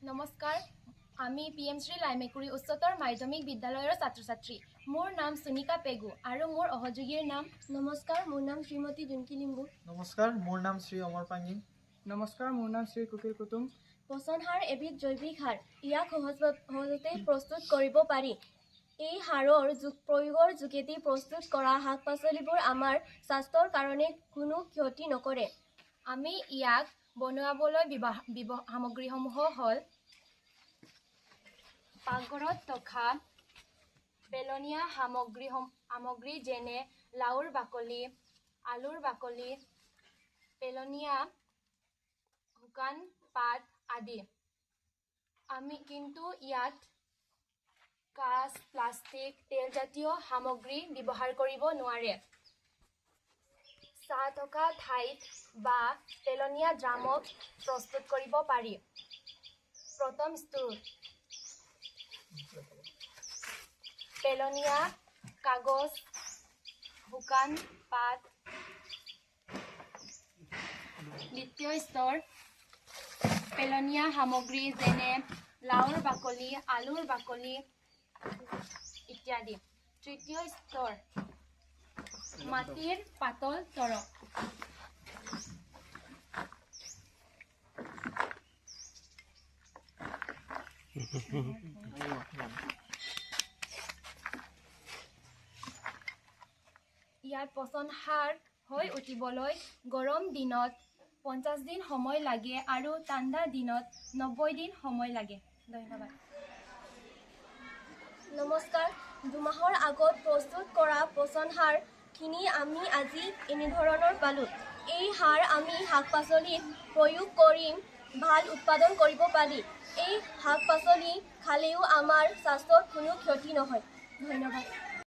নমস্কাৰ, আমি PM শ্ৰী লাইমেকুৰি উচ্চতৰ মাধ্যমিক বিদ্যালয়ৰ ছাত্ৰ-ছাত্ৰী। মোৰ নাম সুনিকা পেগু আৰু মোৰ সহযোগীৰ নাম। নমস্কাৰ, মোৰ নাম শ্ৰীমতী জুনকি লিম্বু। নমস্কাৰ, মোৰ নাম শ্ৰী অমৰ পাঙি। নমস্কাৰ, মোৰ নাম শ্ৰী কুকিল কুতুম। পচন সাৰ এবিধ জৈৱিক সাৰ। ইয়াক সহজতে প্ৰস্তুত কৰিব পাৰি। এই সাৰৰ প্ৰয়োগৰ যোগেদি প্ৰস্তুত কৰা শাক পাচলিবোৰ আমাৰ স্বাস্থ্যৰ কাৰণে কোনো ক্ষতি নকৰে। আমি ইয়াক বনাবলৈ সামগ্ৰীসমূহ হ'ল পাকঘৰত থকা পেলনীয়া সামগ্ৰী যেনে লাওৰ বাকলি, আলুৰ বাকলি, পেলনীয়া শুকান পাত আদি। আমি কিন্তু ইয়াত কাঁচ, প্লাষ্টিক, তেলজাতীয় সামগ্ৰী ব্যৱহাৰ কৰিব নোৱাৰে। চাহ থকা ঠাইত বা পেলনীয়া ড্ৰামত প্ৰস্তুত কৰিব পাৰি। প্ৰথম স্তূপ পেলনীয়া কাগজ, শুকান পাত। দ্বিতীয় স্তৰ পেলনীয়া সামগ্ৰী যেনে লাওৰ বাকলি, আলুৰ বাকলি ইত্যাদি। তৃতীয় স্তৰ মাটিৰ পাতল তৰপ। ইয়াত পচন সাৰ হৈ উঠিবলৈ গৰম দিনত 50 দিন সময় লাগে আৰু ঠাণ্ডা দিনত 90 দিন সময় লাগে। ধন্যবাদ। নমস্কাৰ, 2 মাহৰ আগত প্ৰস্তুত কৰা পচন সাৰখিনি আমি আজি এনেধৰণৰ পালোঁ। এই সাৰ আমি শাক পাচলিত প্ৰয়োগ কৰি ভাল উৎপাদন কৰিব পাৰি। এই শাক পাচলি খালেও আমাৰ স্বাস্থ্যত কোনো ক্ষতি নহয়। ধন্যবাদ।